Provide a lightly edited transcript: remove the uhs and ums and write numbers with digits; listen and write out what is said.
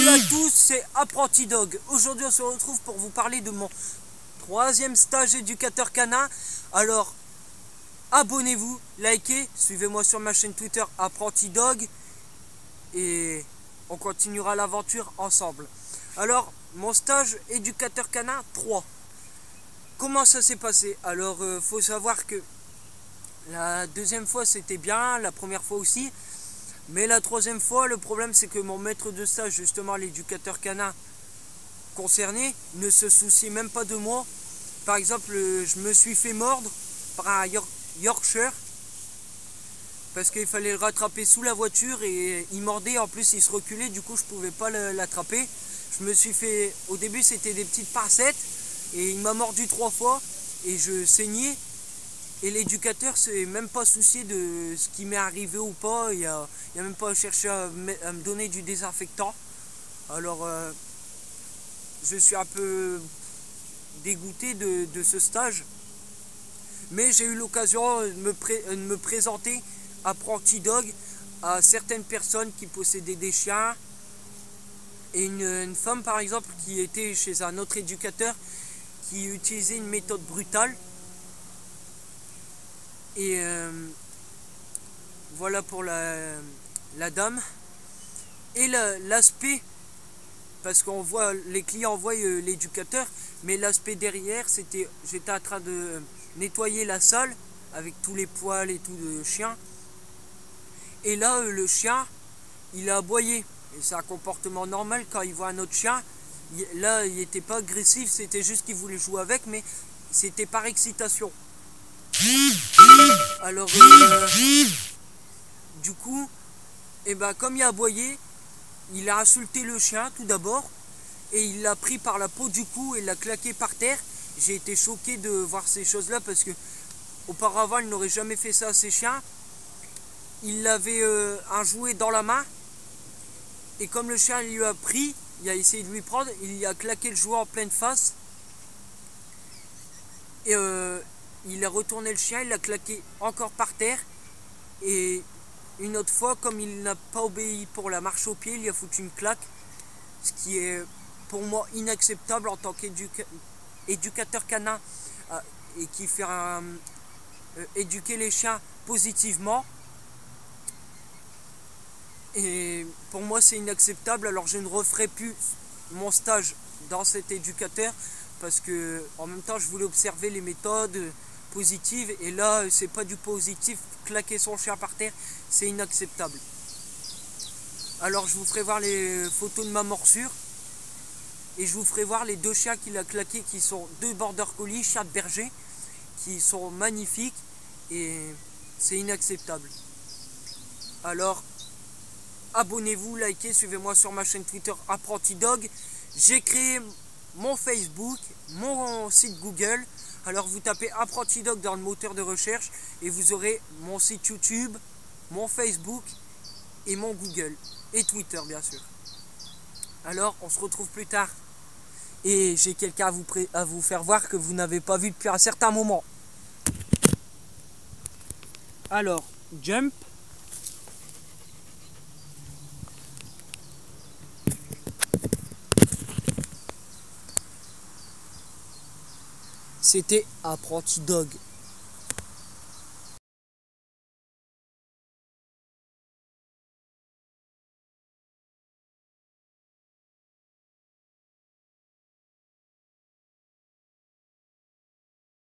Salut à tous, c'est Apprenti Dog. Aujourd'hui on se retrouve pour vous parler de mon troisième stage éducateur canin. Alors abonnez-vous, likez, suivez-moi sur ma chaîne Twitter Apprenti Dog et on continuera l'aventure ensemble. Alors mon stage éducateur canin 3. Comment ça s'est passé? Alors faut savoir que la deuxième fois c'était bien, la première fois aussi. Mais la troisième fois, le problème c'est que mon maître de stage, justement l'éducateur canin concerné, ne se soucie même pas de moi. Par exemple, je me suis fait mordre par un Yorkshire parce qu'il fallait le rattraper sous la voiture et il mordait, en plus il se reculait, du coup je pouvais pas l'attraper. Je me suis fait, au début c'était des petites pincettes et il m'a mordu 3 fois et je saignais. Et l'éducateur s'est même pas soucié de ce qui m'est arrivé ou pas. Il a même pas cherché à me donner du désinfectant. Alors je suis un peu dégoûté de ce stage. Mais j'ai eu l'occasion de me présenter Apprenti Dog à certaines personnes qui possédaient des chiens. Et une femme par exemple qui était chez un autre éducateur qui utilisait une méthode brutale. Et voilà pour la dame. Et l'aspect, parce qu'on voit, les clients voient l'éducateur, mais l'aspect derrière, c'était, j'étais en train de nettoyer la salle avec tous les poils et tout de chien. Et là, le chien, il a aboyé. Et c'est un comportement normal quand il voit un autre chien. Là, il n'était pas agressif, c'était juste qu'il voulait jouer avec, mais c'était par excitation. Alors du coup, comme il a aboyé, il a insulté le chien tout d'abord et il l'a pris par la peau du cou et l'a claqué par terre. J'ai été choqué de voir ces choses là parce que auparavant il n'aurait jamais fait ça à ses chiens. Il avait un jouet dans la main et comme le chien lui a pris, il a essayé de lui prendre, il lui a claqué le jouet en pleine face et il a retourné le chien, il l'a claqué encore par terre. Et une autre fois, comme il n'a pas obéi pour la marche au pied, il lui a foutu une claque. Ce qui est pour moi inacceptable en tant qu'éducateur canin et qui fait éduquer les chiens positivement. Et pour moi c'est inacceptable, alors je ne referai plus mon stage dans cet éducateur parce que en même temps je voulais observer les méthodes positives et là c'est pas du positif, claquer son chien par terre c'est inacceptable. Alors je vous ferai voir les photos de ma morsure et je vous ferai voir les 2 chiens qu'il a claqués qui sont 2 border collies, chiens de berger qui sont magnifiques et c'est inacceptable. Alors abonnez-vous, likez, suivez-moi sur ma chaîne Twitter Apprenti Dog. J'ai créé mon Facebook, mon site Google. Alors vous tapez Apprenti Dog dans le moteur de recherche et vous aurez mon site YouTube, mon Facebook et mon Google. Et Twitter bien sûr. Alors on se retrouve plus tard. Et j'ai quelqu'un à vous faire voir que vous n'avez pas vu depuis un certain moment. Alors, jump. C'était Apprenti Dog.